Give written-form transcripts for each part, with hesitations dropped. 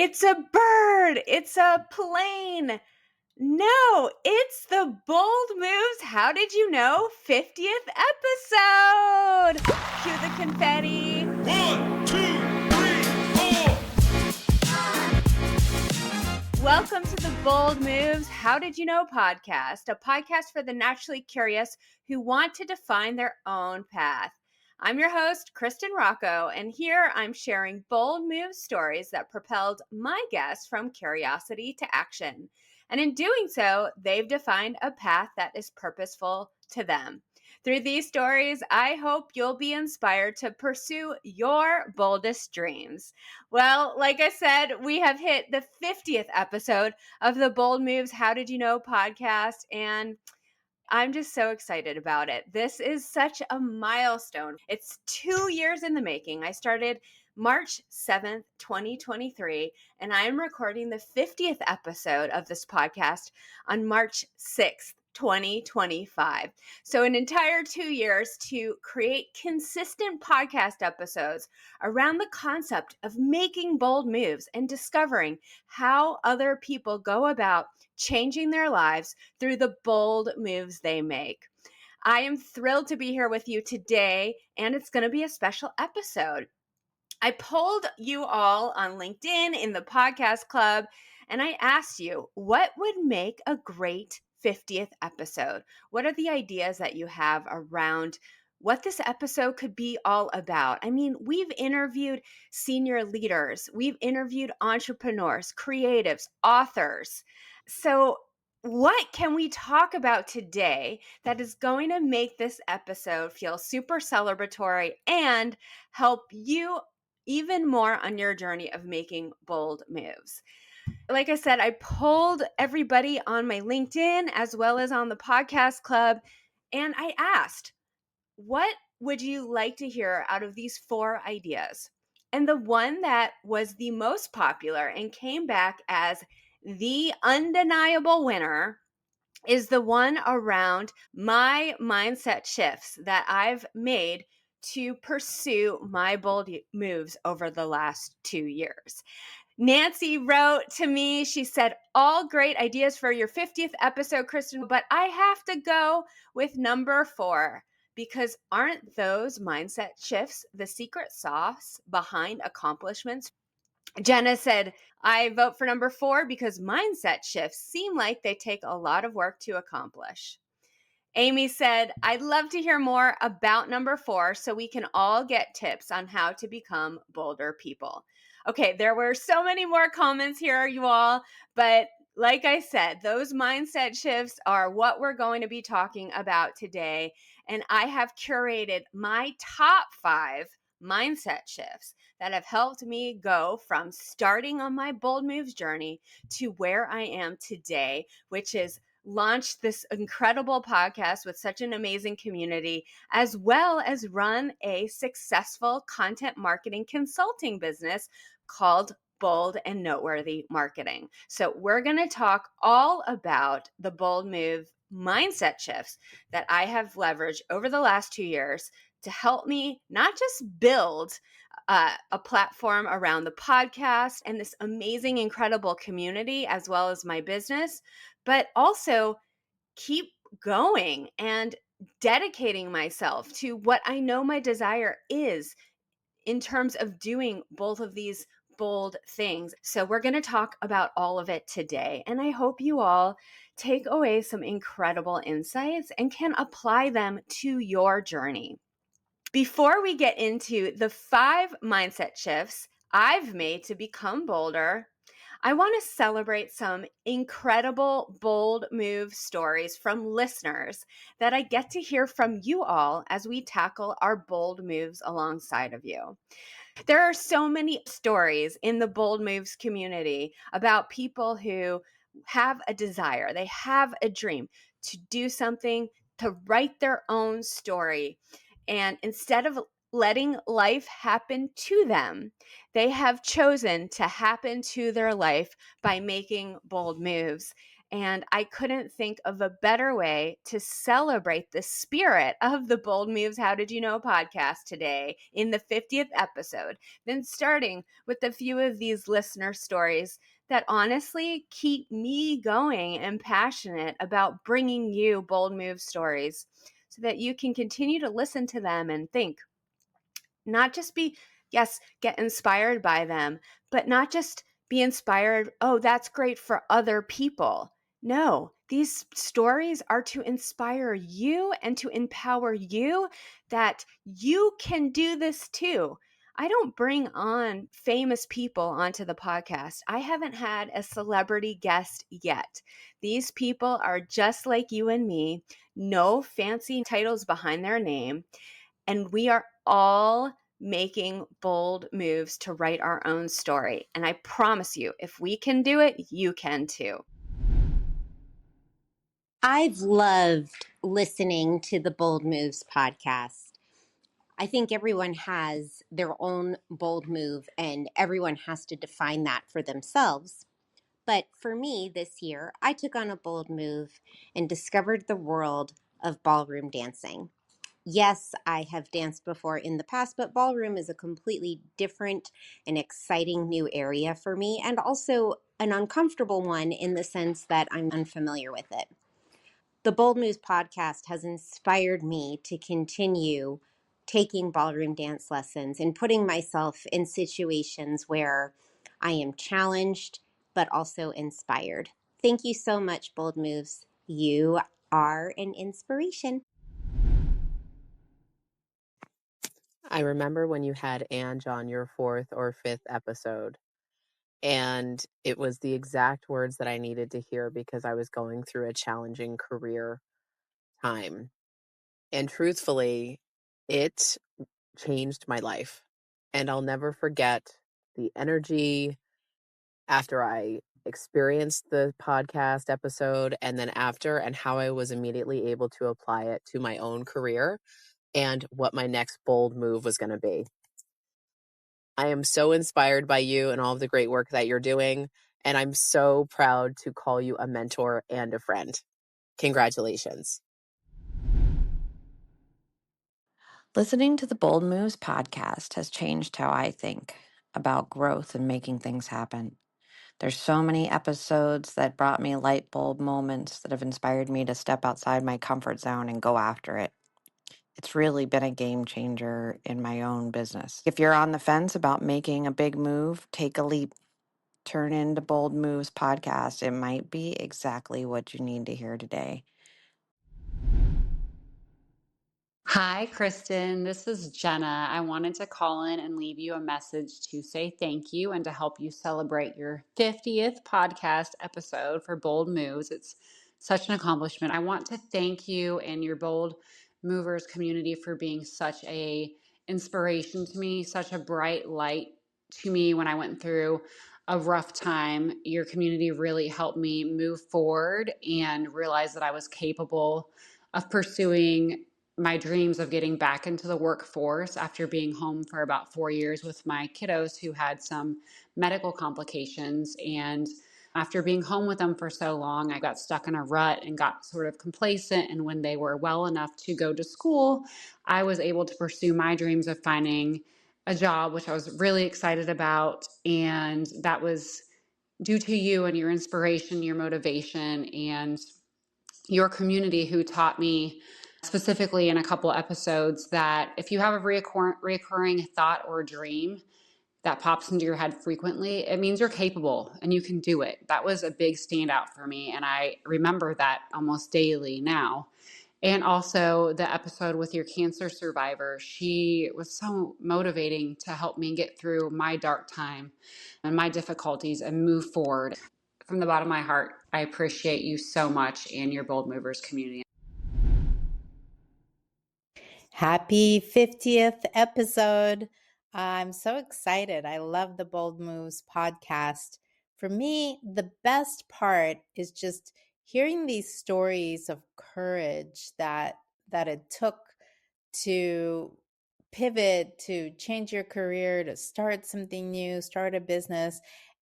It's a bird. It's a plane. No, it's the Bold Moves How Did You Know 50th episode. Cue the confetti. 1, 2, 3, 4. Welcome to the Bold Moves How Did You Know podcast, a podcast for the naturally curious who want to define their own path. I'm your host, Kristen Rocco, and here I'm sharing bold move stories that propelled my guests from curiosity to action. And in doing so, they've defined a path that is purposeful to them. Through these stories, I hope you'll be inspired to pursue your boldest dreams. Well, like I said, we have hit the 50th episode of the Bold Moves How Did You Know podcast, and I'm just so excited about it. This is such a milestone. It's 2 years in the making. I started March 7th, 2023, and I'm recording the 50th episode of this podcast on March 6th. 2025. So an entire 2 years to create consistent podcast episodes around the concept of making bold moves and discovering how other people go about changing their lives through the bold moves they make. I am thrilled to be here with you today, and it's going to be a special episode. I polled you all on LinkedIn in the podcast club, and I asked you, what would make a great 50th episode? What are the ideas that you have around what this episode could be all about? I mean, we've interviewed senior leaders, we've interviewed entrepreneurs, creatives, authors. So what can we talk about today that is going to make this episode feel super celebratory and help you even more on your journey of making bold moves? Like I said, I polled everybody on my LinkedIn as well as on the podcast club, and I asked, what would you like to hear out of these 4 ideas? And the one that was the most popular and came back as the undeniable winner is the one around my mindset shifts that I've made to pursue my bold moves over the last 2 years. Nancy wrote to me, she said, all great ideas for your 50th episode, Kristen, but I have to go with number 4 because aren't those mindset shifts the secret sauce behind accomplishments? Jenna said, I vote for number 4 because mindset shifts seem like they take a lot of work to accomplish. Amy said, I'd love to hear more about number 4 so we can all get tips on how to become bolder people. Okay, there were so many more comments here, you all, but like I said, those mindset shifts are what we're going to be talking about today. And I have curated my top 5 mindset shifts that have helped me go from starting on my bold moves journey to where I am today, which is launched this incredible podcast with such an amazing community, as well as run a successful content marketing consulting business called Bold and Noteworthy Marketing. So we're going to talk all about the bold move mindset shifts that I have leveraged over the last 2 years to help me not just build a platform around the podcast and this amazing, incredible community, as well as my business, but also keep going and dedicating myself to what I know my desire is in terms of doing both of these bold things. So we're going to talk about all of it today. And I hope you all take away some incredible insights and can apply them to your journey. Before we get into the 5 mindset shifts I've made to become bolder, I want to celebrate some incredible bold move stories from listeners that I get to hear from you all as we tackle our bold moves alongside of you. There are so many stories in the bold moves community about people who have a desire, they have a dream to do something, to write their own story. And instead of letting life happen to them, they have chosen to happen to their life by making bold moves. And I couldn't think of a better way to celebrate the spirit of the Bold Moves How Did You Know podcast today in the 50th episode than starting with a few of these listener stories that honestly keep me going and passionate about bringing you bold move stories so that you can continue to listen to them and think, not just be, yes, get inspired by them, but not just be inspired, oh, that's great for other people. No, these stories are to inspire you and to empower you that you can do this too. I don't bring on famous people onto the podcast. I haven't had a celebrity guest yet. These people are just like you and me, no fancy titles behind their name. And we are all making bold moves to write our own story. And I promise you, if we can do it, you can too. I've loved listening to the Bold Moves podcast. I think everyone has their own bold move and everyone has to define that for themselves. But for me this year, I took on a bold move and discovered the world of ballroom dancing. Yes, I have danced before in the past, but ballroom is a completely different and exciting new area for me, and also an uncomfortable one in the sense that I'm unfamiliar with it. The Bold Moves podcast has inspired me to continue taking ballroom dance lessons and putting myself in situations where I am challenged but also inspired. Thank you so much, Bold Moves. You are an inspiration. I remember when you had Ange on your fourth or fifth episode, and it was the exact words that I needed to hear because I was going through a challenging career time. And truthfully, it changed my life. And I'll never forget the energy after I experienced the podcast episode and then after, and how I was immediately able to apply it to my own career and what my next bold move was going to be. I am so inspired by you and all of the great work that you're doing. And I'm so proud to call you a mentor and a friend. Congratulations. Listening to the Bold Moves podcast has changed how I think about growth and making things happen. There's so many episodes that brought me light bulb moments that have inspired me to step outside my comfort zone and go after it. It's really been a game changer in my own business. If you're on the fence about making a big move, take a leap. Turn into Bold Moves podcast. It might be exactly what you need to hear today. Hi, Kristen. This is Jenna. I wanted to call in and leave you a message to say thank you and to help you celebrate your 50th podcast episode for Bold Moves. It's such an accomplishment. I want to thank you and your Bold Movers community for being such a inspiration to me, such a bright light to me when I went through a rough time. Your community really helped me move forward and realize that I was capable of pursuing my dreams of getting back into the workforce after being home for about 4 years with my kiddos who had some medical complications. And after being home with them for so long, I got stuck in a rut and got sort of complacent. And when they were well enough to go to school, I was able to pursue my dreams of finding a job, which I was really excited about. And that was due to you and your inspiration, your motivation, and your community who taught me specifically in a couple episodes that if you have a reoccurring thought or dream that pops into your head frequently, it means you're capable and you can do it. That was a big standout for me. And I remember that almost daily now. And also the episode with your cancer survivor, she was so motivating to help me get through my dark time and my difficulties and move forward. From the bottom of my heart, I appreciate you so much and your Bold Movers community. Happy 50th episode. I'm so excited. I love the Bold Moves podcast. For me, the best part is just hearing these stories of courage that it took to pivot, to change your career, to start something new, start a business.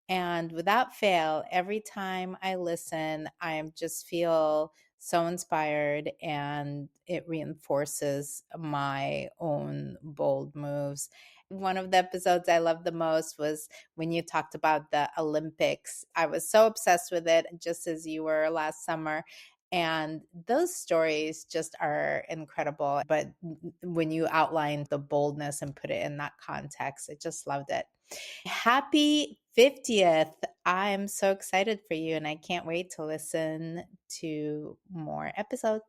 And without fail, every time I listen, I just feel so inspired, and it reinforces my own bold moves. One of the episodes I loved the most was when you talked about the Olympics. I was so obsessed with it, just as you were last summer. And those stories just are incredible. But when you outlined the boldness and put it in that context, I just loved it. Happy 50th. I'm so excited for you, and I can't wait to listen to more episodes.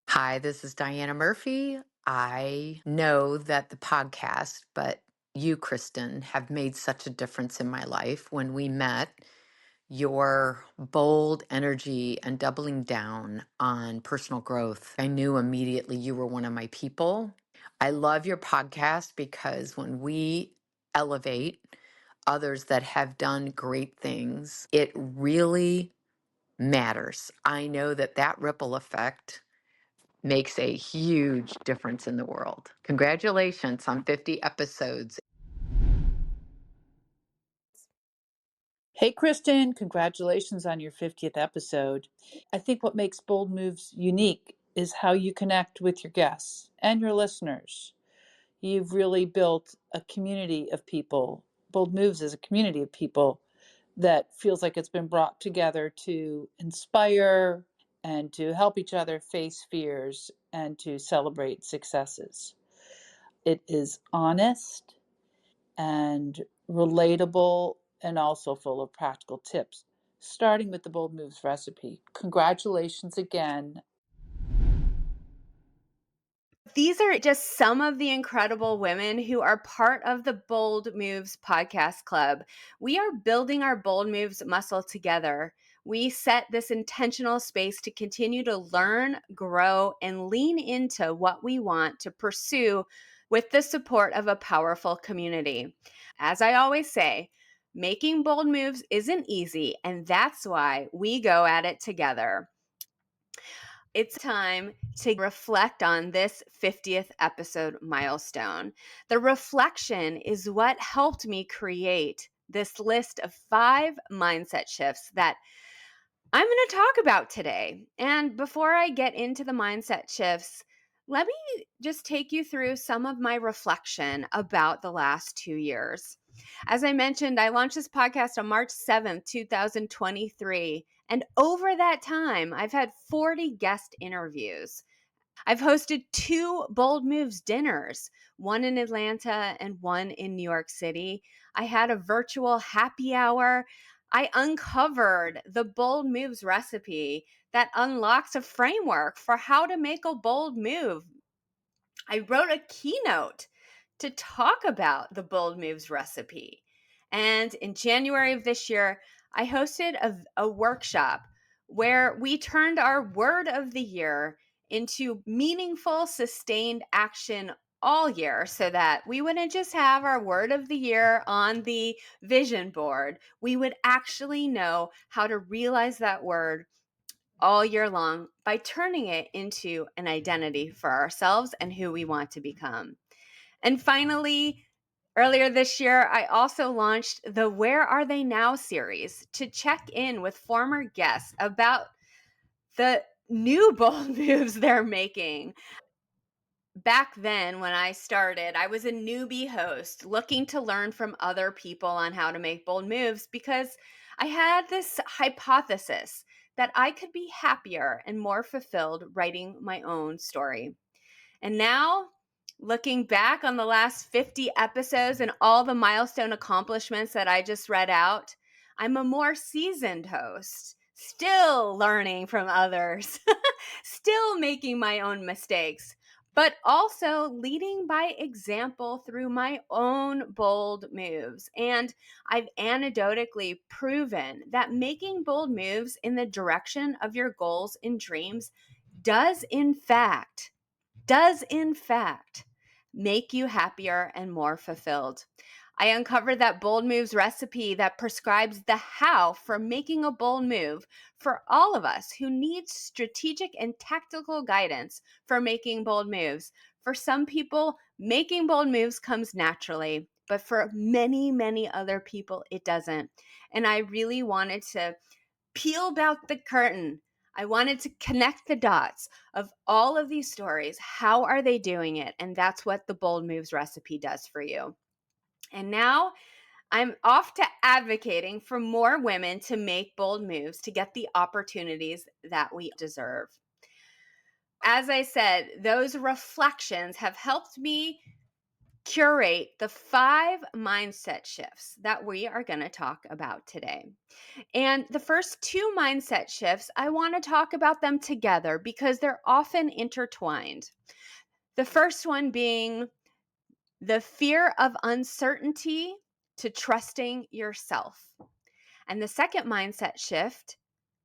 Hi, this is Diana Murphy. I know that the podcast, but you, Kristen, have made such a difference in my life. When we met, your bold energy and doubling down on personal growth, I knew immediately you were one of my people. I love your podcast because when we elevate others that have done great things, it really matters. I know that that ripple effect makes a huge difference in the world. Congratulations on 50 episodes. Hey, Kristen, congratulations on your 50th episode. I think what makes Bold Moves unique is how you connect with your guests and your listeners. You've really built a community of people. Bold Moves is a community of people that feels like it's been brought together to inspire and to help each other face fears and to celebrate successes. It is honest and relatable and also full of practical tips, starting with the Bold Moves recipe. Congratulations again. These are just some of the incredible women who are part of the Bold Moves podcast club. We are building our Bold Moves muscle together. We set this intentional space to continue to learn, grow, and lean into what we want to pursue with the support of a powerful community. As I always say, making bold moves isn't easy, and that's why we go at it together. It's time to reflect on this 50th episode milestone. The reflection is what helped me create this list of 5 mindset shifts that I'm going to talk about today. And before I get into the mindset shifts, let me just take you through some of my reflection about the last 2 years. As I mentioned, I launched this podcast on March 7th, 2023. And over that time, I've had 40 guest interviews. I've hosted 2 Bold Moves dinners, one in Atlanta and one in New York City. I had a virtual happy hour. I uncovered the Bold Moves recipe that unlocks a framework for how to make a bold move. I wrote a keynote to talk about the Bold Moves recipe. And in January of this year, I hosted a workshop where we turned our word of the year into meaningful, sustained action all year so that we wouldn't just have our word of the year on the vision board. We would actually know how to realize that word all year long by turning it into an identity for ourselves and who we want to become. And finally, earlier this year, I also launched the Where Are They Now series to check in with former guests about the new bold moves they're making. Back then, when I started, I was a newbie host looking to learn from other people on how to make bold moves because I had this hypothesis that I could be happier and more fulfilled writing my own story. And now, looking back on the last 50 episodes and all the milestone accomplishments that I just read out, I'm a more seasoned host, still learning from others, still making my own mistakes, but also leading by example through my own bold moves. And I've anecdotally proven that making bold moves in the direction of your goals and dreams does, in fact, make you happier and more fulfilled. I uncovered that Bold Moves recipe that prescribes the how for making a bold move for all of us who need strategic and tactical guidance for making bold moves. For some people, making bold moves comes naturally. but for many, many other people, it doesn't. And I really wanted to peel back the curtain. I wanted to connect the dots of all of these stories. How are they doing it? And that's what the Bold Moves recipe does for you. And now I'm off to advocating for more women to make bold moves to get the opportunities that we deserve. As I said, those reflections have helped me curate the 5 mindset shifts that we are going to talk about today. And the first 2 mindset shifts, I want to talk about them together because they're often intertwined. The first one being the fear of uncertainty to trusting yourself. And the second mindset shift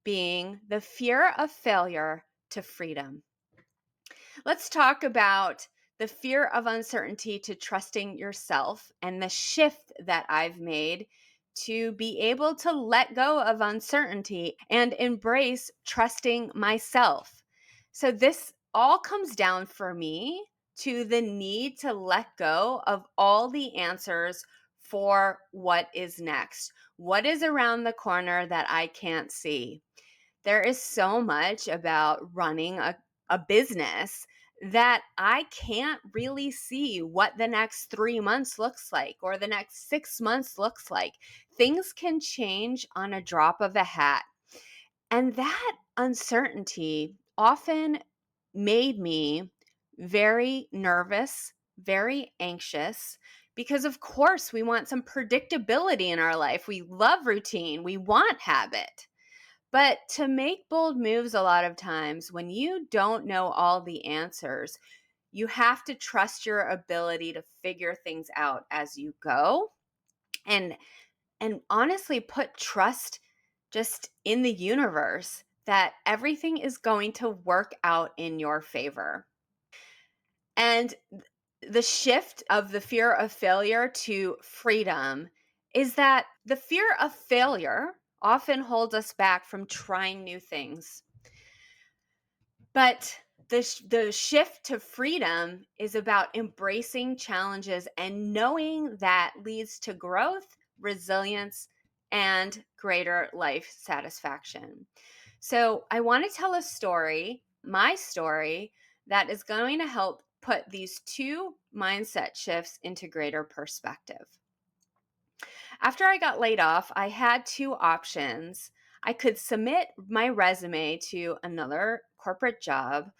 being the fear of failure to freedom. Let's talk about the fear of uncertainty to trusting yourself and the shift that I've made to be able to let go of uncertainty and embrace trusting myself. So, this all comes down for me to the need to let go of all the answers for what is next. What is around the corner that I can't see? There is so much about running a business that I can't really see what the next 3 months looks like or the next 6 months looks like. Things can change on a drop of a hat. And that uncertainty often made me very nervous, very anxious, because of course we want some predictability in our life. We love routine, we want habit. But to make bold moves, a lot of times when you don't know all the answers, you have to trust your ability to figure things out as you go and honestly put trust just in the universe that everything is going to work out in your favor. And the shift of the fear of failure to freedom is that the fear of failure often holds us back from trying new things. But the shift to freedom is about embracing challenges and knowing that leads to growth, resilience, and greater life satisfaction. So, I want to tell a story, my story, that is going to help put these 2 mindset shifts into greater perspective. After I got laid off, I had 2 options. I could submit my resume to another corporate job,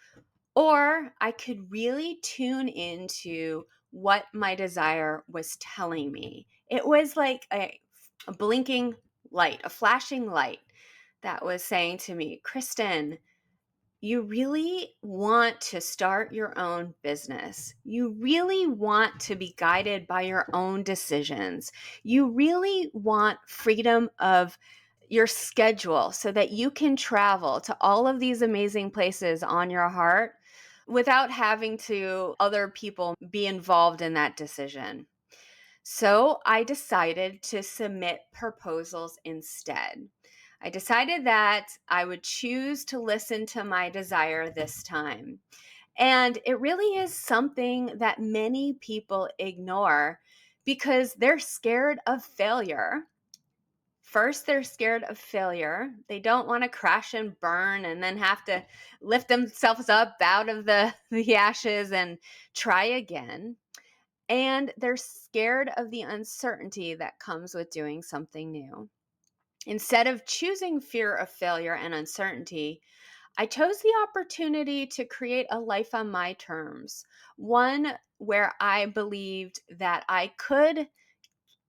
or I could really tune into what my desire was telling me. It was like a blinking light, a flashing light that was saying to me, Kristen, you really want to start your own business. You really want to be guided by your own decisions. You really want freedom of your schedule so that you can travel to all of these amazing places on your heart without having to other people be involved in that decision. So I decided to submit proposals instead. I decided that I would choose to listen to my desire this time. And it really is something that many people ignore because they're scared of failure. First, they're scared of failure. They don't want to crash and burn and then have to lift themselves up out of the ashes and try again. And they're scared of the uncertainty that comes with doing something new. Instead of choosing fear of failure and uncertainty, I chose the opportunity to create a life on my terms, one where I believed that I could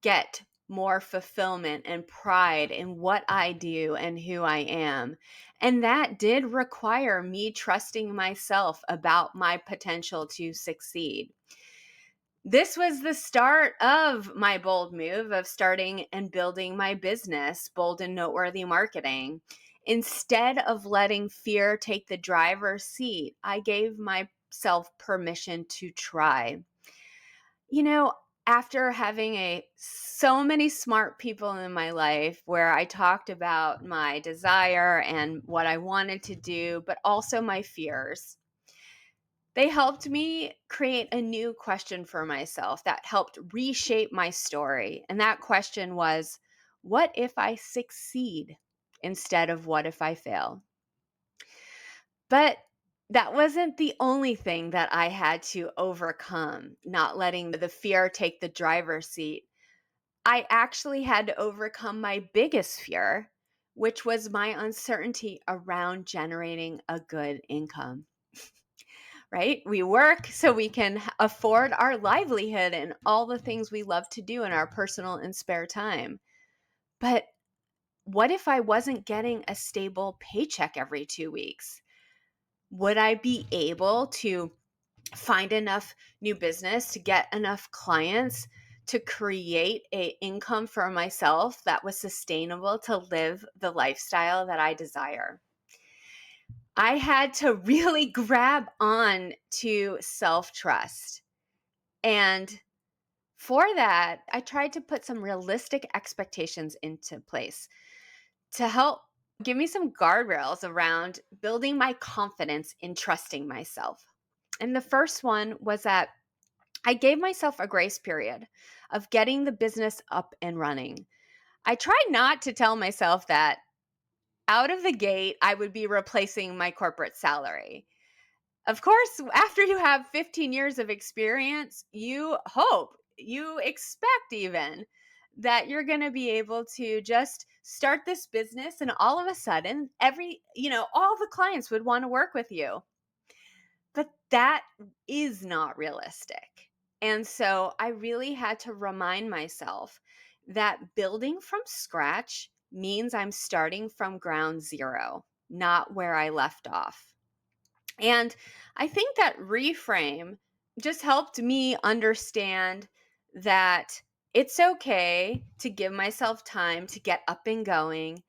get more fulfillment and pride in what I do and who I am. And that did require me trusting myself about my potential to succeed. This was the start of my bold move of starting and building my business, Bold and Noteworthy Marketing. Instead of letting fear take the driver's seat, I gave myself permission to try. You know, after having so many smart people in my life where I talked about my desire and what I wanted to do, but also my fears, They helped me create a new question for myself that helped reshape my story. And that question was, what if I succeed instead of what if I fail? But that wasn't the only thing that I had to overcome, not letting the fear take the driver's seat. I actually had to overcome my biggest fear, which was my uncertainty around generating a good income. Right? We work so we can afford our livelihood and all the things we love to do in our personal and spare time. But what if I wasn't getting a stable paycheck every 2 weeks? Would I be able to find enough new business to get enough clients to create a income for myself that was sustainable to live the lifestyle that I desire? I had to really grab on to self-trust. And for that, I tried to put some realistic expectations into place to help give me some guardrails around building my confidence in trusting myself. And the first one was that I gave myself a grace period of getting the business up and running. I tried not to tell myself that out of the gate, I would be replacing my corporate salary. Of course, after you have 15 years of experience, you hope, you expect even that you're going to be able to just start this business and all of a sudden all the clients would want to work with you. But that is not realistic. And so I really had to remind myself that building from scratch means I'm starting from ground zero, not where I left off. And I think that reframe just helped me understand that it's okay to give myself time to get up and going.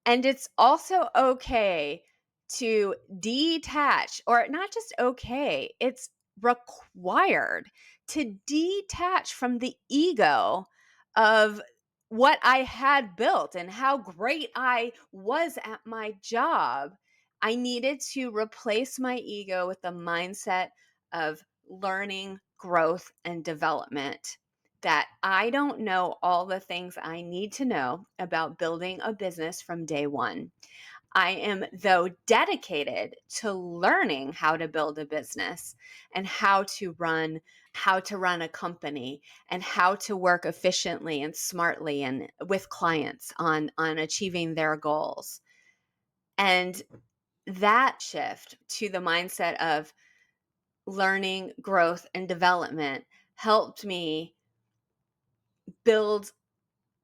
And it's also okay to detach, or not just okay, it's required to detach from the ego of what I had built and how great I was at my job. I needed to replace my ego with the mindset of learning, growth, and development. That I don't know all the things I need to know about building a business from day one. I am, though, dedicated to learning how to build a business and how to run a company and how to work efficiently and smartly and with clients on achieving their goals. And that shift to the mindset of learning, growth, and development helped me build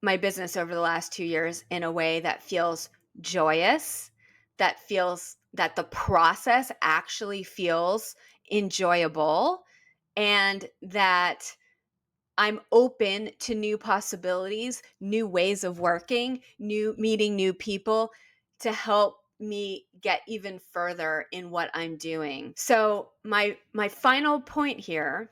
my business over the last 2 years in a way that feels joyous, that feels that the process actually feels enjoyable, and that I'm open to new possibilities, new ways of working, meeting new people to help me get even further in what I'm doing. So my final point here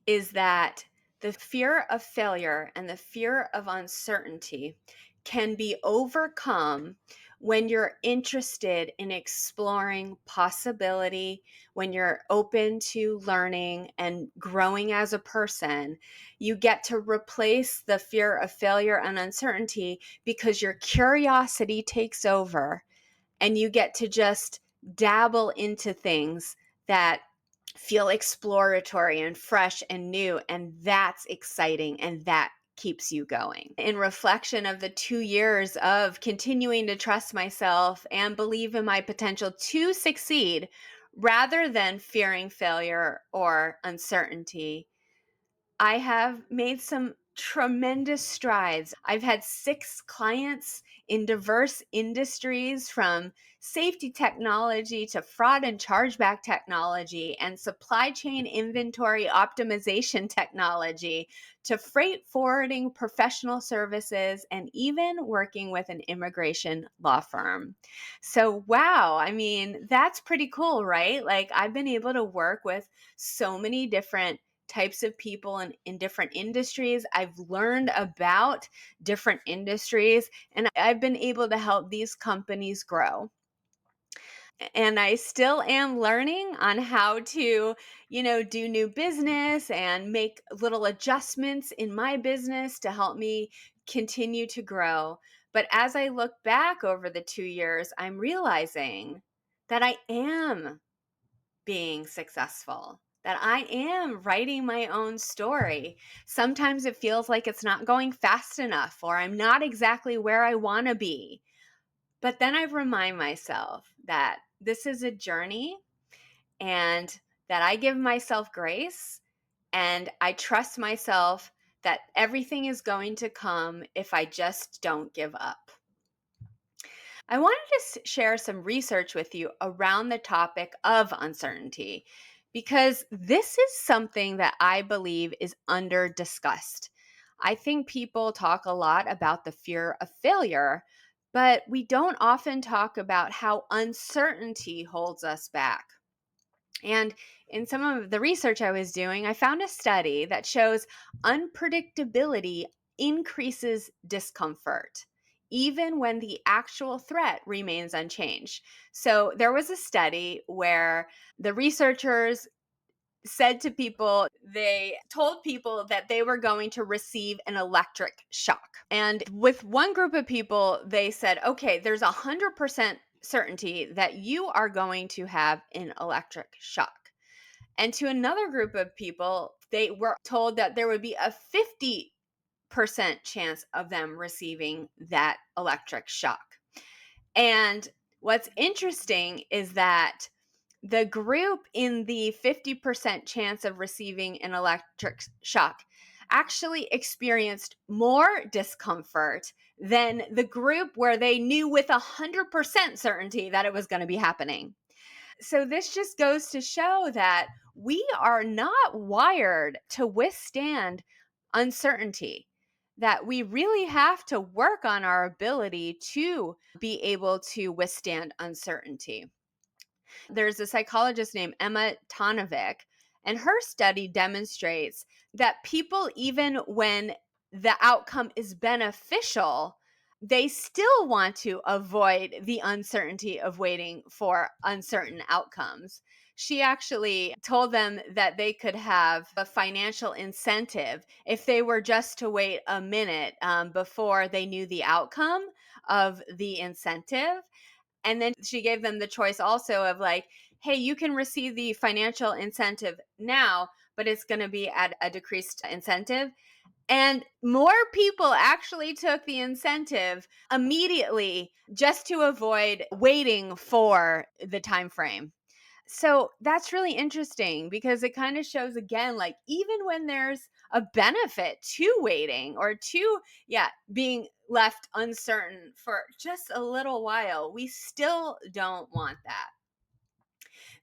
is that the fear of failure and the fear of uncertainty can be overcome when you're interested in exploring possibility, when you're open to learning and growing as a person. You get to replace the fear of failure and uncertainty because your curiosity takes over and you get to just dabble into things that feel exploratory and fresh and new. And that's exciting. And that keeps you going. In reflection of the 2 years of continuing to trust myself and believe in my potential to succeed rather than fearing failure or uncertainty, I have made some tremendous strides. I've had 6 clients in diverse industries, from safety technology to fraud and chargeback technology and supply chain inventory optimization technology to freight forwarding professional services and even working with an immigration law firm. So, wow, I mean, that's pretty cool, right? Like, I've been able to work with so many different types of people in different industries. I've learned about different industries and I've been able to help these companies grow. and I still am learning on how to, do new business and make little adjustments in my business to help me continue to grow. But as I look back over the 2 years, I'm realizing that I am being successful, that I am writing my own story. Sometimes it feels like it's not going fast enough, or I'm not exactly where I want to be. But then I remind myself that this is a journey and that I give myself grace and I trust myself that everything is going to come if I just don't give up. I wanted to share some research with you around the topic of uncertainty because this is something that I believe is under discussed. I think people talk a lot about the fear of failure, but we don't often talk about how uncertainty holds us back. And in some of the research I was doing, I found a study that shows unpredictability increases discomfort, even when the actual threat remains unchanged. So there was a study where the researchers said to people, they told people that they were going to receive an electric shock. And with one group of people, they said, okay, there's 100% certainty that you are going to have an electric shock. And to another group of people, they were told that there would be a 50% chance of them receiving that electric shock. And what's interesting is that the group in the 50% chance of receiving an electric shock actually experienced more discomfort than the group where they knew with 100% certainty that it was going to be happening. So this just goes to show that we are not wired to withstand uncertainty, that we really have to work on our ability to be able to withstand uncertainty. There's a psychologist named Emma Tonovic, and her study demonstrates that people, even when the outcome is beneficial, they still want to avoid the uncertainty of waiting for uncertain outcomes. She actually told them that they could have a financial incentive if they were just to wait a minute before they knew the outcome of the incentive. And then she gave them the choice also of like, hey, you can receive the financial incentive now, but it's going to be at a decreased incentive. And more people actually took the incentive immediately just to avoid waiting for the time frame. So that's really interesting because it kind of shows again, like even when there's a benefit to waiting or to, being left uncertain for just a little while, we still don't want that.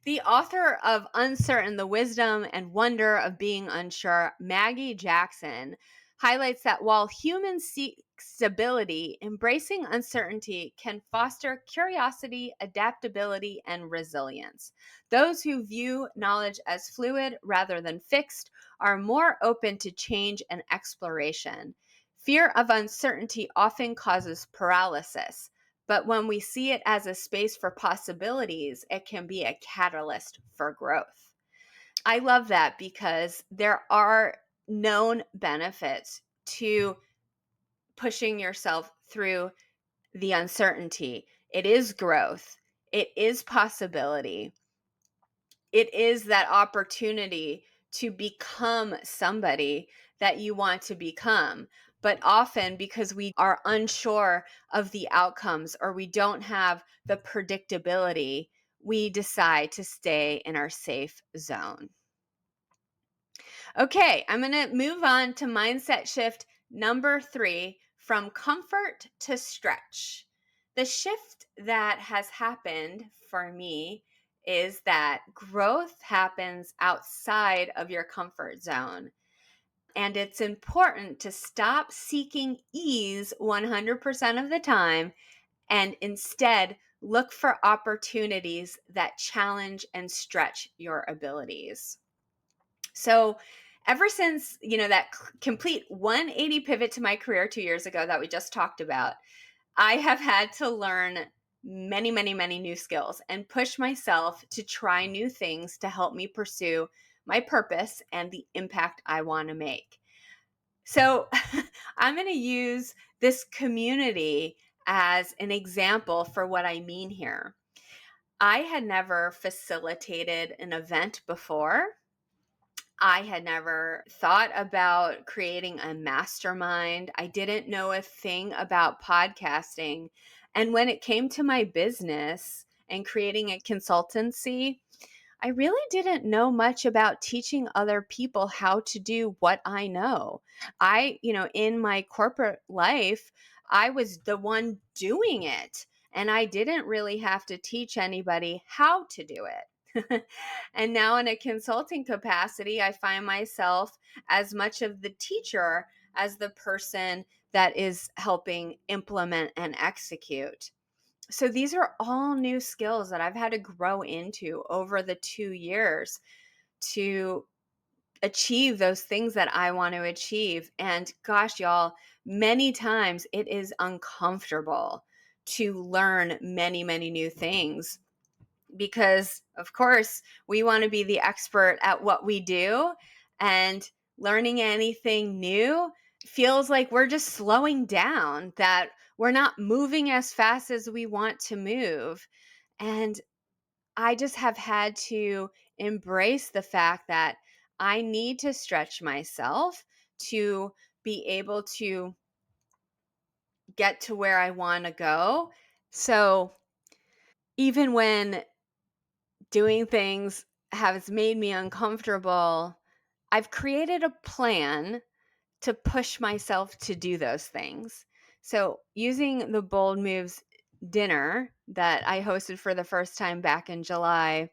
The author of Uncertain: The Wisdom and Wonder of Being Unsure, Maggie Jackson, highlights that while humans seek stability, embracing uncertainty can foster curiosity, adaptability, and resilience. Those who view knowledge as fluid rather than fixed are more open to change and exploration. Fear of uncertainty often causes paralysis. But when we see it as a space for possibilities, it can be a catalyst for growth. I love that because there are known benefits to pushing yourself through the uncertainty. It is growth, it is possibility, it is that opportunity to become somebody that you want to become. But often, because we are unsure of the outcomes or we don't have the predictability, we decide to stay in our safe zone. Okay, I'm going to move on to mindset shift number 3, from comfort to stretch. The shift that has happened for me is that growth happens outside of your comfort zone. And it's important to stop seeking ease 100% of the time and instead look for opportunities that challenge and stretch your abilities. So, ever since, that complete 180 pivot to my career 2 years ago that we just talked about, I have had to learn many, many, many new skills and push myself to try new things to help me pursue my purpose and the impact I want to make. So I'm going to use this community as an example for what I mean here. I had never facilitated an event before. I had never thought about creating a mastermind. I didn't know a thing about podcasting. And when it came to my business and creating a consultancy, I really didn't know much about teaching other people how to do what I know. In my corporate life, I was the one doing it, and I didn't really have to teach anybody how to do it. And now, in a consulting capacity, I find myself as much of the teacher as the person that is helping implement and execute. So these are all new skills that I've had to grow into over the 2 years to achieve those things that I want to achieve. And gosh, y'all, many times it is uncomfortable to learn many, many new things because, of course, we want to be the expert at what we do. And learning anything new feels like we're just slowing down, that we're not moving as fast as we want to move. And I just have had to embrace the fact that I need to stretch myself to be able to get to where I want to go. So even when doing things has made me uncomfortable, I've created a plan to push myself to do those things. So, using the Bold Moves dinner that I hosted for the first time back in July,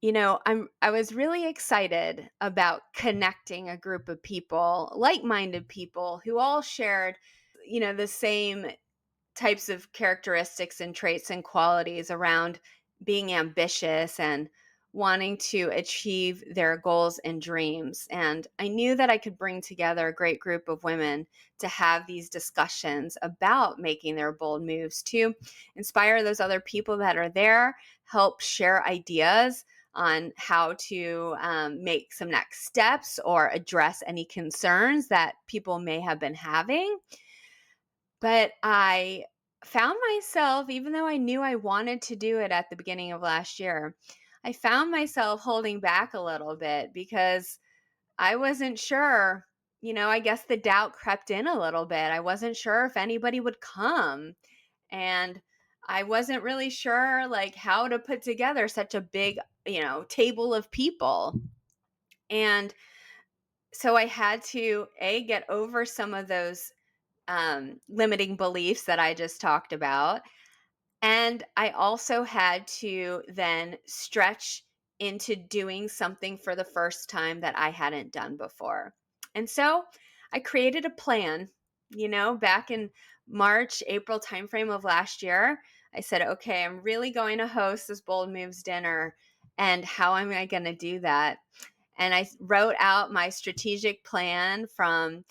I was really excited about connecting a group of people, like-minded people who all shared, the same types of characteristics and traits and qualities around being ambitious and wanting to achieve their goals and dreams. And I knew that I could bring together a great group of women to have these discussions about making their bold moves to inspire those other people that are there, help share ideas on how to make some next steps or address any concerns that people may have been having. But I found myself, even though I knew I wanted to do it at the beginning of last year, I found myself holding back a little bit because I wasn't sure. I guess the doubt crept in a little bit. I wasn't sure if anybody would come. And I wasn't really sure like how to put together such a big, table of people. And so I had to get over some of those limiting beliefs that I just talked about. And I also had to then stretch into doing something for the first time that I hadn't done before. And so I created a plan, back in March, April timeframe of last year. I said, okay, I'm really going to host this Bold Moves dinner. And how am I going to do that? And I wrote out my strategic plan from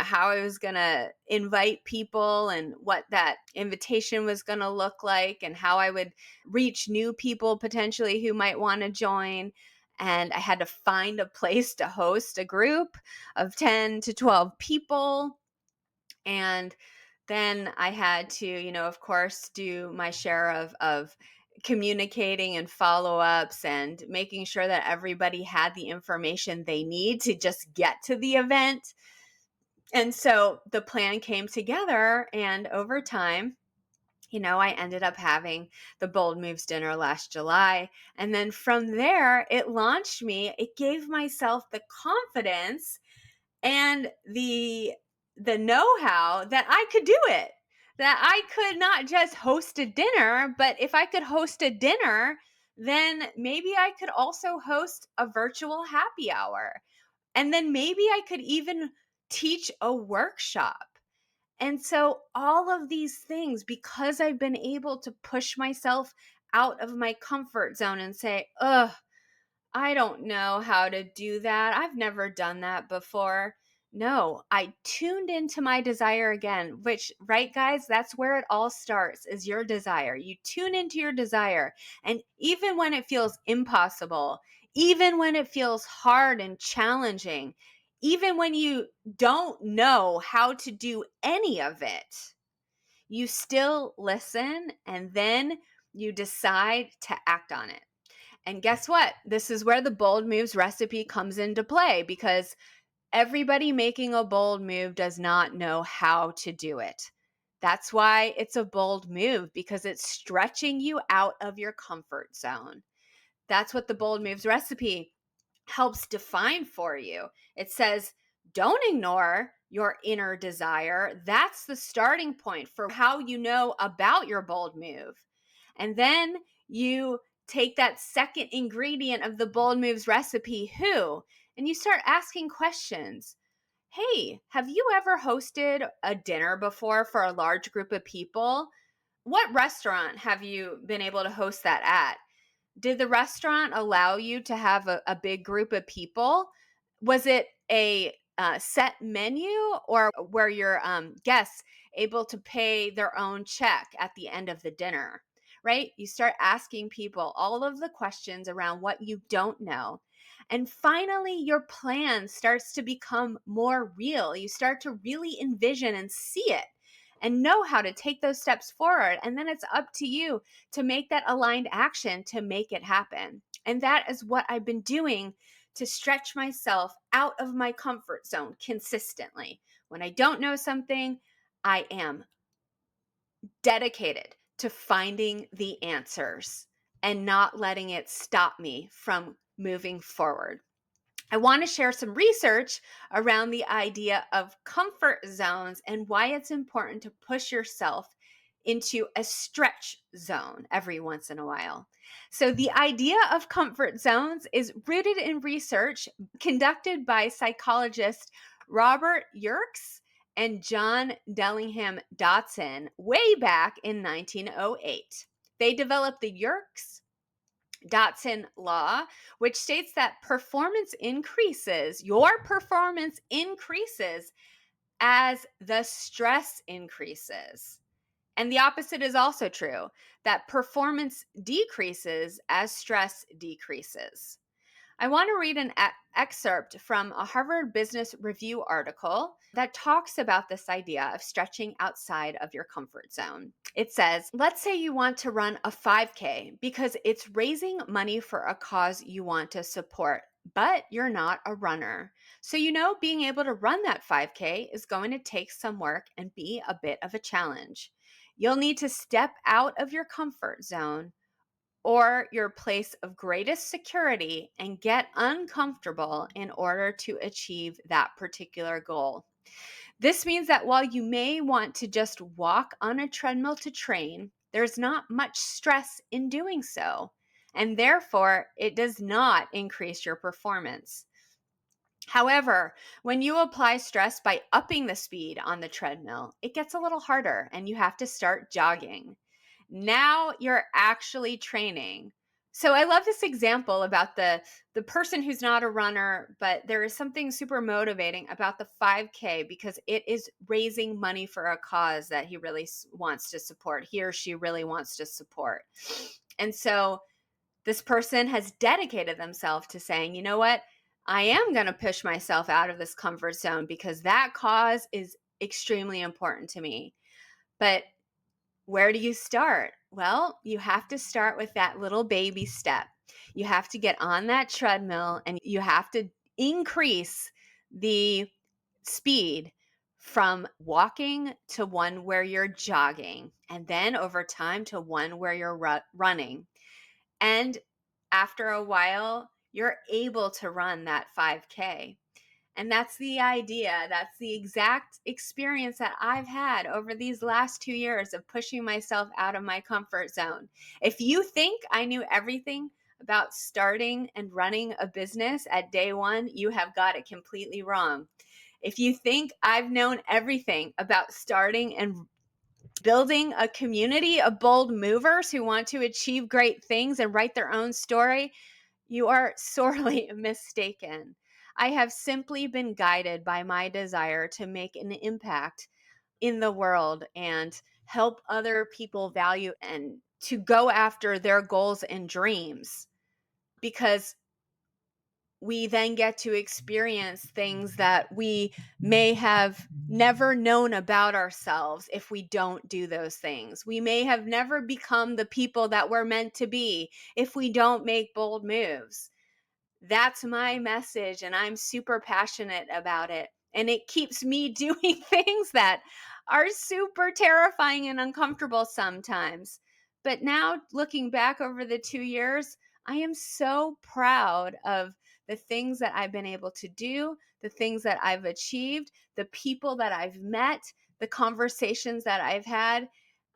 how I was going to invite people and what that invitation was going to look like and how I would reach new people potentially who might want to join. And I had to find a place to host a group of 10 to 12 people. And then I had to, of course, do my share of communicating and follow-ups and making sure that everybody had the information they need to just get to the event. And so the plan came together, and over time, I ended up having the Bold Moves dinner last July. And then from there, it launched me. It gave myself the confidence and the know-how that I could do it. That I could not just host a dinner, but if I could host a dinner, then maybe I could also host a virtual happy hour. And then maybe I could even teach a workshop. And so all of these things, because I've been able to push myself out of my comfort zone and say, I don't know how to do that. I've never done that before. No, I tuned into my desire again, which, right, guys, that's where it all starts, is your desire. You tune into your desire. And even when it feels impossible, even when it feels hard and challenging, even when you don't know how to do any of it, you still listen and then you decide to act on it. And guess what? This is where the bold moves recipe comes into play, because everybody making a bold move does not know how to do it. That's why it's a bold move, because it's stretching you out of your comfort zone. That's what the bold moves recipe helps define for you. It says, don't ignore your inner desire. That's the starting point for how you know about your bold move. And then you take that second ingredient of the bold moves recipe, who, and you start asking questions. Hey, have you ever hosted a dinner before for a large group of people? What restaurant have you been able to host that at? Did the restaurant allow you to have a big group of people? Was it a set menu, or were your guests able to pay their own check at the end of the dinner? Right? You start asking people all of the questions around what you don't know. And finally, your plan starts to become more real. You start to really envision and see it and know how to take those steps forward. And then it's up to you to make that aligned action to make it happen. And that is what I've been doing to stretch myself out of my comfort zone consistently. When I don't know something, I am dedicated to finding the answers and not letting it stop me from moving forward. I want to share some research around the idea of comfort zones and why it's important to push yourself into a stretch zone every once in a while. So, the idea of comfort zones is rooted in research conducted by psychologists Robert Yerkes and John Dillingham Dotson way back in 1908. They developed the Yerkes Dotson law, which states that your performance increases as the stress increases. And the opposite is also true, that performance decreases as stress decreases. I want to read an excerpt from a Harvard Business Review article that talks about this idea of stretching outside of your comfort zone. It says, let's say you want to run a 5K because it's raising money for a cause you want to support, but you're not a runner. So being able to run that 5K is going to take some work and be a bit of a challenge. You'll need to step out of your comfort zone or your place of greatest security and get uncomfortable in order to achieve that particular goal. This means that while you may want to just walk on a treadmill to train, there's not much stress in doing so, and therefore it does not increase your performance. However, when you apply stress by upping the speed on the treadmill, it gets a little harder and you have to start jogging. Now you're actually training. So I love this example about the person who's not a runner, but there is something super motivating about the 5K because it is raising money for a cause that he really wants to support. He or she really wants to support. And so this person has dedicated themselves to saying, you know what? I am going to push myself out of this comfort zone because that cause is extremely important to me. But where do you start? Well, you have to start with that little baby step. You have to get on that treadmill and you have to increase the speed from walking to one where you're jogging, and then over time to one where you're running. And after a while, you're able to run that 5K. And that's the idea. That's the exact experience that I've had over these last 2 years of pushing myself out of my comfort zone. If you think I knew everything about starting and running a business at day one, you have got it completely wrong. If you think I've known everything about starting and building a community of bold movers who want to achieve great things and write their own story, you are sorely mistaken. I have simply been guided by my desire to make an impact in the world and help other people value and to go after their goals and dreams, because we then get to experience things that we may have never known about ourselves if we don't do those things. We may have never become the people that we're meant to be if we don't make bold moves. That's my message, and I'm super passionate about it. And it keeps me doing things that are super terrifying and uncomfortable sometimes. But now, looking back over the 2 years, I am so proud of the things that I've been able to do, the things that I've achieved, the people that I've met, the conversations that I've had.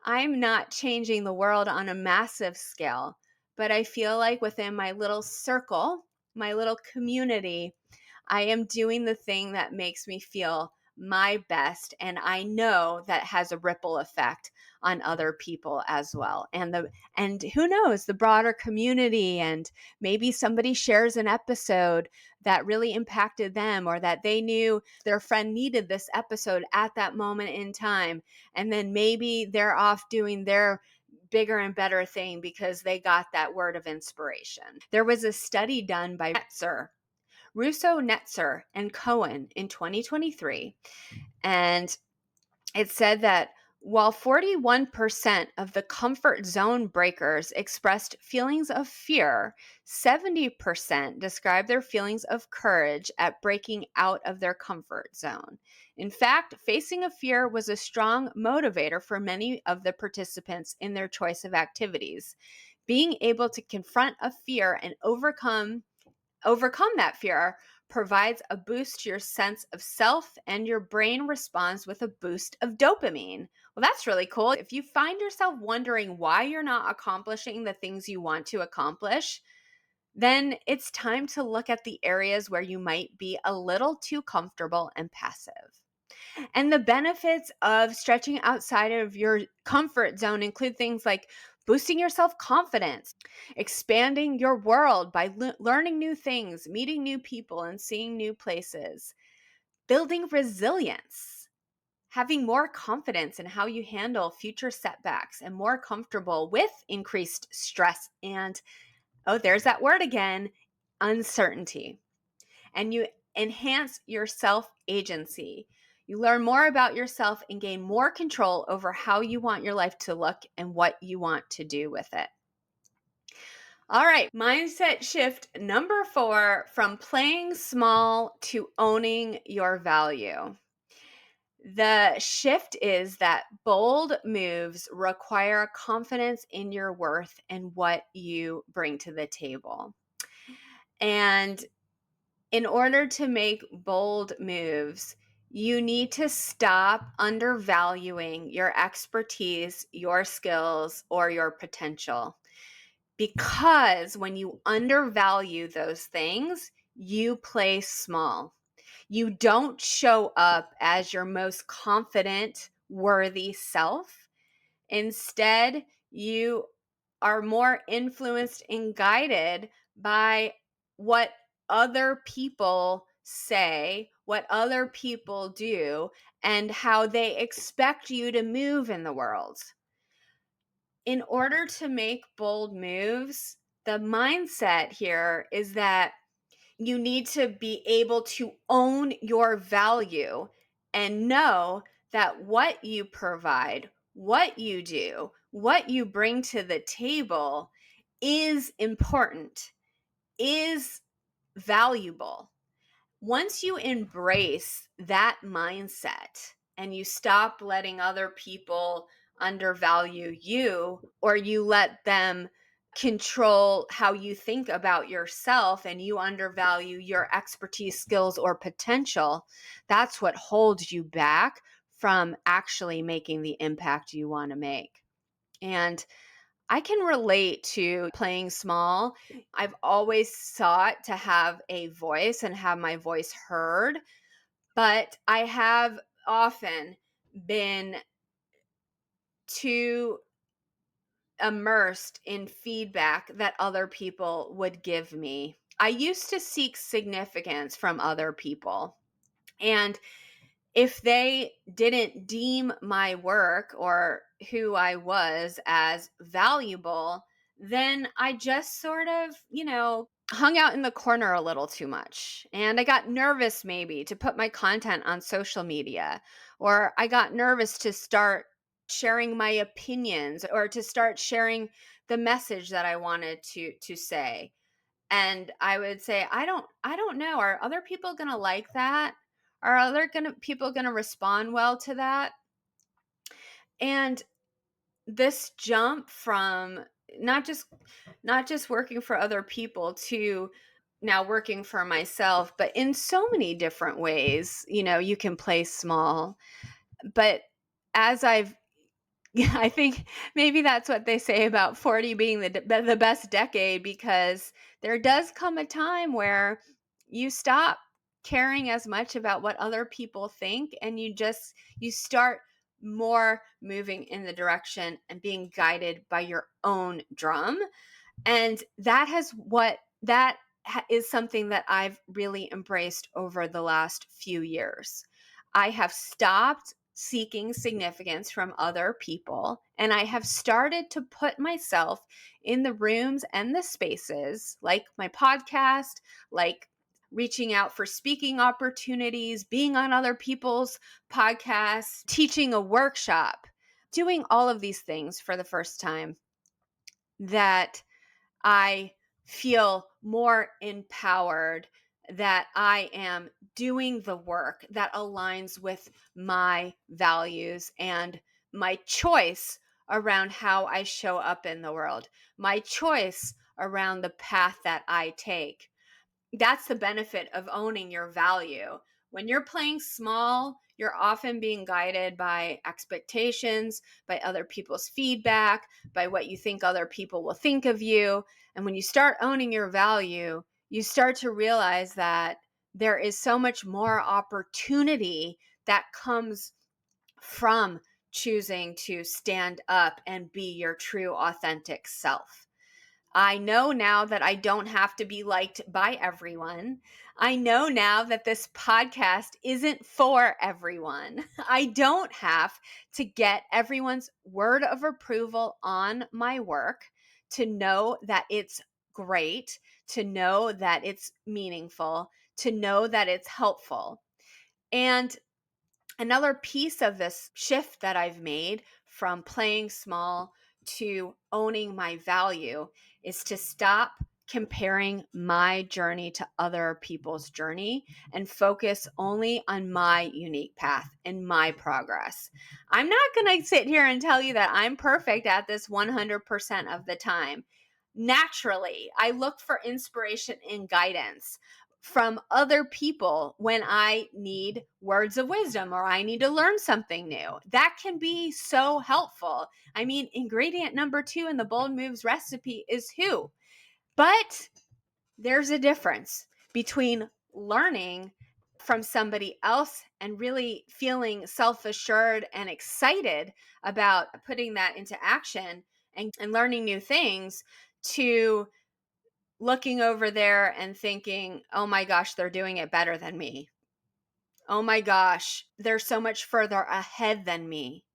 I'm not changing the world on a massive scale, but I feel like within my little circle, my little community, I am doing the thing that makes me feel my best, and I know that has a ripple effect on other people as well. And who knows, the broader community, and maybe somebody shares an episode that really impacted them, or that they knew their friend needed this episode at that moment in time, and then maybe they're off doing their bigger and better thing because they got that word of inspiration. There was a study done by Russo, Netzer, and Cohen in 2023, and it said that while 41% of the comfort zone breakers expressed feelings of fear, 70% described their feelings of courage at breaking out of their comfort zone. In fact, facing a fear was a strong motivator for many of the participants in their choice of activities. Being able to confront a fear and overcome that fear provides a boost to your sense of self, and your brain responds with a boost of dopamine. Well, that's really cool. If you find yourself wondering why you're not accomplishing the things you want to accomplish, then it's time to look at the areas where you might be a little too comfortable and passive. And the benefits of stretching outside of your comfort zone include things like boosting your self confidence, expanding your world by learning new things, meeting new people, and seeing new places, building resilience, having more confidence in how you handle future setbacks, and more comfortable with increased stress and, oh, there's that word again, uncertainty. And you enhance your self agency. You learn more about yourself and gain more control over how you want your life to look and what you want to do with it. All right, mindset shift number 4, from playing small to owning your value. The shift is that bold moves require confidence in your worth and what you bring to the table. And in order to make bold moves, you need to stop undervaluing your expertise, your skills, or your potential. Because when you undervalue those things, you play small. You don't show up as your most confident, worthy self. Instead, you are more influenced and guided by what other people say, what other people do, and how they expect you to move in the world. In order to make bold moves, the mindset here is that you need to be able to own your value and know that what you provide, what you do, what you bring to the table is important, is valuable. Once you embrace that mindset and you stop letting other people undervalue you, or you let them control how you think about yourself and you undervalue your expertise, skills, or potential, that's what holds you back from actually making the impact you want to make. And I can relate to playing small. I've always sought to have a voice and have my voice heard, but I have often been too immersed in feedback that other people would give me. I used to seek significance from other people. And if they didn't deem my work or who I was as valuable, then I just sort of, hung out in the corner a little too much. And I got nervous maybe to put my content on social media, or I got nervous to start sharing my opinions or to start sharing the message that I wanted to say. And I would say, I don't know. Are other people going to like that? Are people going to respond well to that? And this jump from not just not just working for other people to now working for myself, but in so many different ways, you can play small. But as I've Yeah, I think maybe that's what they say about 40 being the best decade, because there does come a time where you stop caring as much about what other people think, and you start more moving in the direction and being guided by your own drum. And that is something that I've really embraced over the last few years. I have stopped seeking significance from other people, and I have started to put myself in the rooms and the spaces, like my podcast, like reaching out for speaking opportunities, being on other people's podcasts, teaching a workshop, doing all of these things for the first time, that I feel more empowered, that I am doing the work that aligns with my values and my choice around how I show up in the world, my choice around the path that I take. That's the benefit of owning your value. When you're playing small, you're often being guided by expectations, by other people's feedback, by what you think other people will think of you. And when you start owning your value, you start to realize that there is so much more opportunity that comes from choosing to stand up and be your true, authentic self. I know now that I don't have to be liked by everyone. I know now that this podcast isn't for everyone. I don't have to get everyone's word of approval on my work to know that it's great, to know that it's meaningful, to know that it's helpful. And another piece of this shift that I've made from playing small to owning my value is to stop comparing my journey to other people's journey and focus only on my unique path and my progress. I'm not going to sit here and tell you that I'm perfect at this 100% of the time. Naturally, I look for inspiration and guidance from other people when I need words of wisdom or I need to learn something new. That can be so helpful. I mean, ingredient number 2 in the Bold Moves recipe is who. But there's a difference between learning from somebody else and really feeling self-assured and excited about putting that into action and learning new things, to looking over there and thinking, oh my gosh, they're doing it better than me. Oh my gosh, they're so much further ahead than me.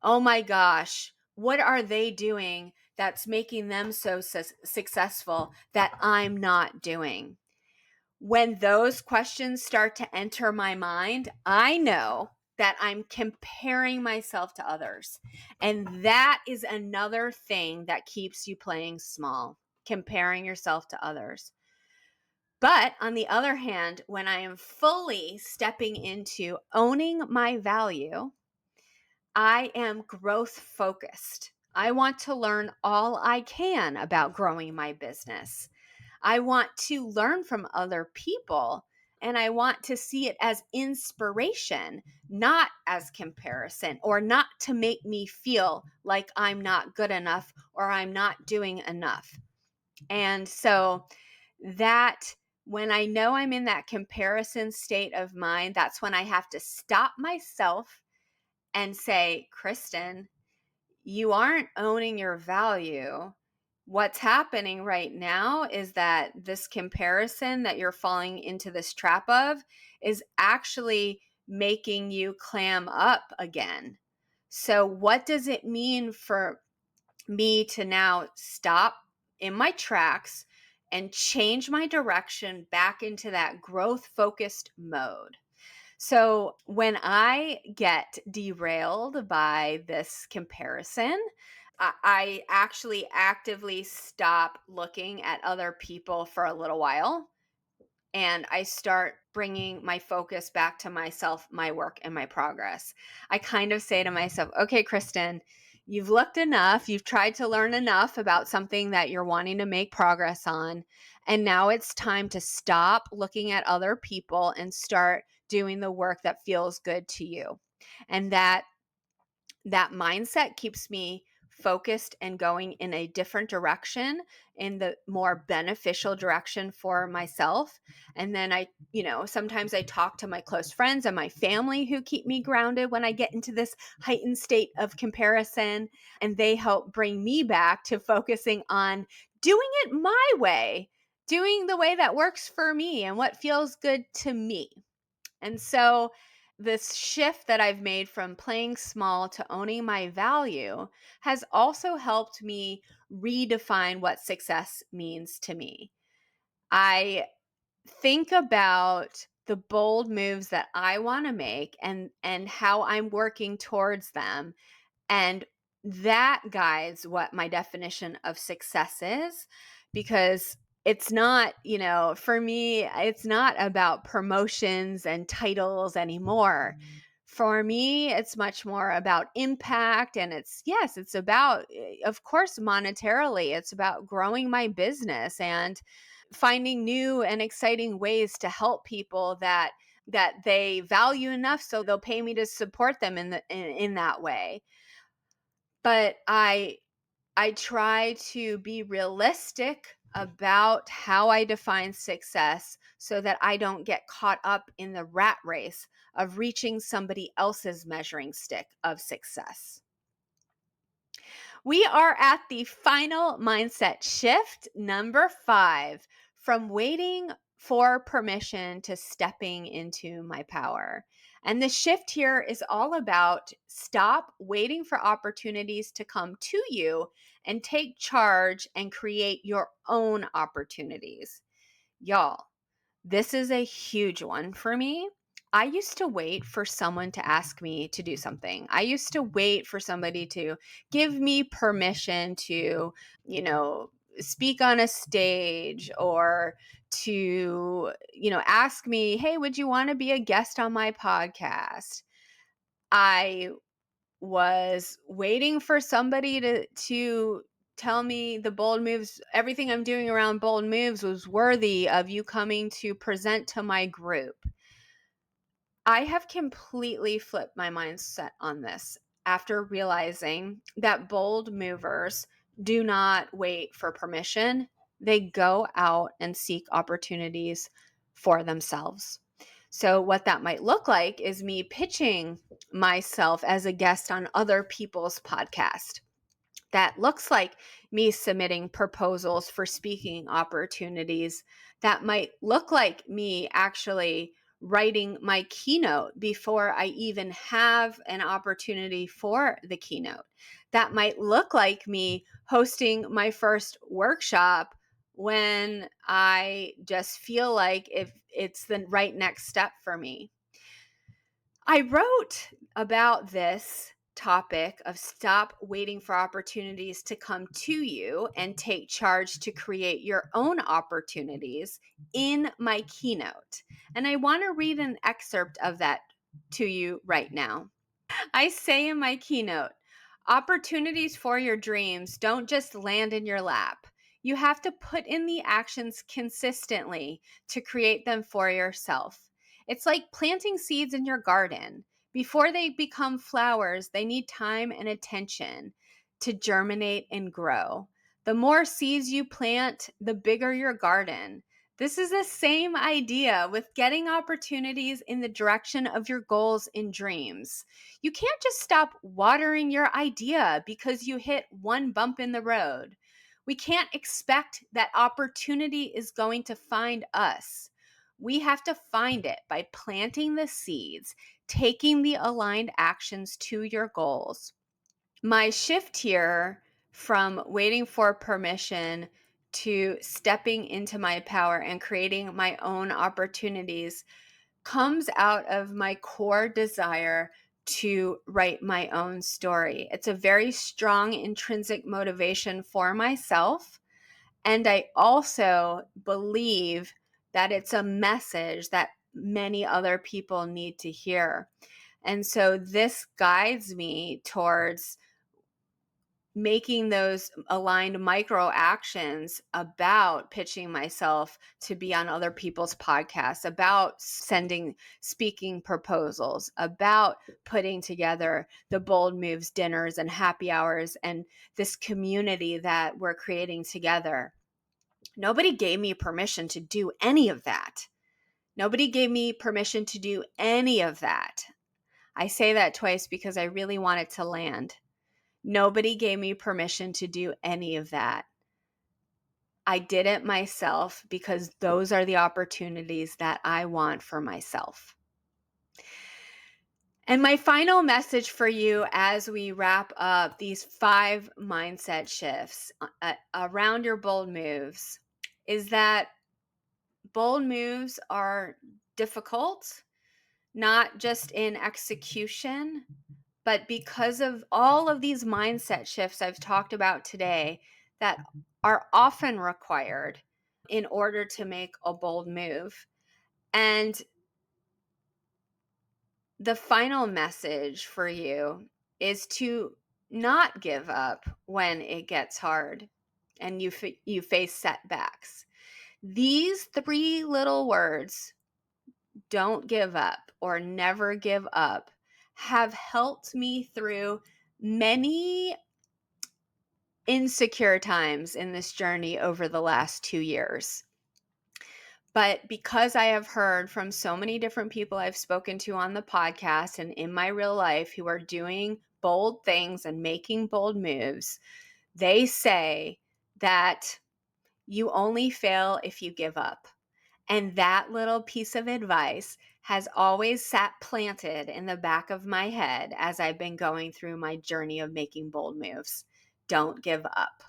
Oh my gosh, what are they doing that's making them so successful that I'm not doing? When those questions start to enter my mind, I know that I'm comparing myself to others. And that is another thing that keeps you playing small, comparing yourself to others. But on the other hand, when I am fully stepping into owning my value, I am growth focused. I want to learn all I can about growing my business. I want to learn from other people, and I want to see it as inspiration, not as comparison, or not to make me feel like I'm not good enough or I'm not doing enough. And so that when I know I'm in that comparison state of mind, that's when I have to stop myself and say, Kristen, you aren't owning your value. What's happening right now is that this comparison that you're falling into this trap of is actually making you clam up again. So, what does it mean for me to now stop in my tracks and change my direction back into that growth focused mode? So when I get derailed by this comparison, I actually actively stop looking at other people for a little while, and I start bringing my focus back to myself, my work, and my progress. I kind of say to myself, okay, Kristen, you've looked enough, you've tried to learn enough about something that you're wanting to make progress on. And now it's time to stop looking at other people and start doing the work that feels good to you. And that mindset keeps me focused and going in a different direction, in the more beneficial direction for myself. And then sometimes I talk to my close friends and my family who keep me grounded when I get into this heightened state of comparison, and they help bring me back to focusing on doing it my way, doing the way that works for me and what feels good to me. And so this shift that I've made from playing small to owning my value has also helped me redefine what success means to me. I think about the bold moves that I want to make and how I'm working towards them, and that guides what my definition of success is, because it's not, for me, it's not about promotions and titles anymore. For me, it's much more about impact. And it's about, of course, monetarily, it's about growing my business and finding new and exciting ways to help people that they value enough so they'll pay me to support them in that way. But I try to be realistic about how I define success so that I don't get caught up in the rat race of reaching somebody else's measuring stick of success. We are at the final mindset shift, number 5, from waiting for permission to stepping into my power. And the shift here is all about stop waiting for opportunities to come to you and take charge and create your own opportunities. Y'all, this is a huge one for me. I used to wait for someone to ask me to do something. I used to wait for somebody to give me permission to, speak on a stage, or to, ask me, hey, would you want to be a guest on my podcast? I was waiting for somebody to tell me the bold moves, everything I'm doing around bold moves was worthy of you coming to present to my group. I have completely flipped my mindset on this after realizing that bold movers do not wait for permission. They go out and seek opportunities for themselves. So, what that might look like is me pitching myself as a guest on other people's podcast. That looks like me submitting proposals for speaking opportunities. That might look like me actually writing my keynote before I even have an opportunity for the keynote. That might look like me hosting my first workshop when I just feel like if it's the right next step for me. I wrote about this topic of stop waiting for opportunities to come to you and take charge to create your own opportunities in my keynote. And I want to read an excerpt of that to you right now. I say in my keynote, opportunities for your dreams don't just land in your lap. You have to put in the actions consistently to create them for yourself. It's like planting seeds in your garden. Before they become flowers, they need time and attention to germinate and grow. The more seeds you plant, the bigger your garden. This is the same idea with getting opportunities in the direction of your goals and dreams. You can't just stop watering your idea because you hit one bump in the road. We can't expect that opportunity is going to find us. We have to find it by planting the seeds, taking the aligned actions to your goals. My shift here from waiting for permission to stepping into my power and creating my own opportunities comes out of my core desire to write my own story. It's a very strong intrinsic motivation for myself. And I also believe that it's a message that many other people need to hear. And so this guides me towards making those aligned micro actions about pitching myself to be on other people's podcasts, about sending speaking proposals, about putting together the Bold Moves dinners and happy hours and this community that we're creating together. Nobody gave me permission to do any of that. Nobody gave me permission to do any of that. I say that twice because I really want it to land. Nobody gave me permission to do any of that. I did it myself because those are the opportunities that I want for myself. And my final message for you as we wrap up these 5 mindset shifts around your bold moves is that bold moves are difficult, not just in execution, but because of all of these mindset shifts I've talked about today that are often required in order to make a bold move. And the final message for you is to not give up when it gets hard and you face setbacks. These 3 little words, don't give up or never give up, have helped me through many insecure times in this journey over the last 2 years. But because I have heard from so many different people I've spoken to on the podcast and in my real life who are doing bold things and making bold moves, they say that you only fail if you give up. And that little piece of advice has always sat planted in the back of my head as I've been going through my journey of making bold moves. Don't give up.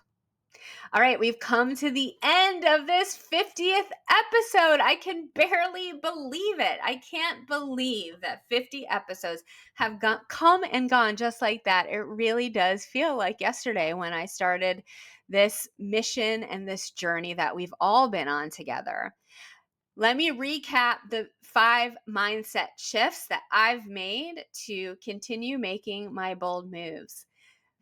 All right, we've come to the end of this 50th episode. I can barely believe it. I can't believe that 50 episodes have come and gone just like that. It really does feel like yesterday when I started this mission and this journey that we've all been on together. Let me recap the 5 mindset shifts that I've made to continue making my bold moves.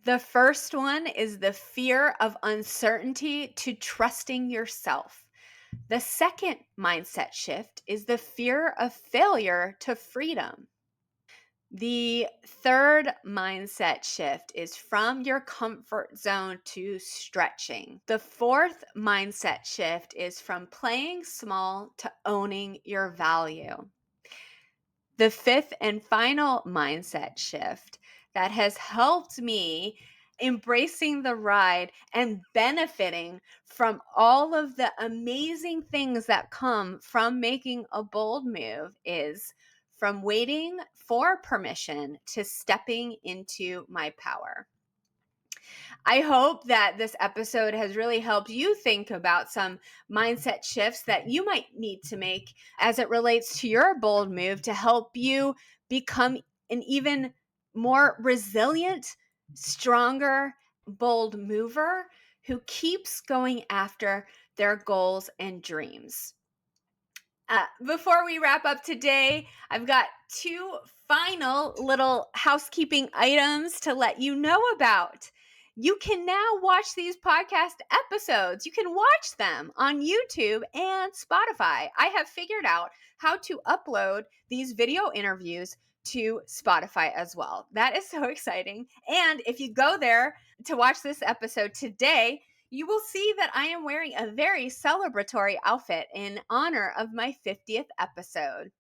The first one is the fear of uncertainty to trusting yourself. The second mindset shift is the fear of failure to freedom. The third mindset shift is from your comfort zone to stretching. The fourth mindset shift is from playing small to owning your value. The fifth and final mindset shift that has helped me embracing the ride and benefiting from all of the amazing things that come from making a bold move is from waiting for permission to stepping into my power. I hope that this episode has really helped you think about some mindset shifts that you might need to make as it relates to your bold move to help you become an even more resilient, stronger, bold mover who keeps going after their goals and dreams. Before we wrap up today, I've got 2 final little housekeeping items to let you know about. You can now watch these podcast episodes. You can watch them on YouTube and Spotify. I have figured out how to upload these video interviews to Spotify as well. That is so exciting. And if you go there to watch this episode today, you will see that I am wearing a very celebratory outfit in honor of my 50th episode.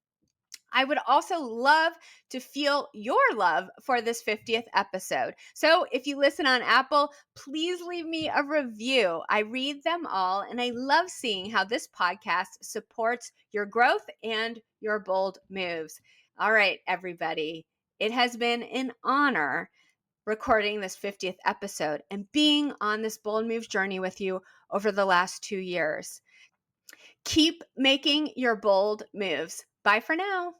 I would also love to feel your love for this 50th episode. So if you listen on Apple, please leave me a review. I read them all, and I love seeing how this podcast supports your growth and your bold moves. All right, everybody. It has been an honor recording this 50th episode and being on this bold moves journey with you over the last 2 years. Keep making your bold moves. Bye for now.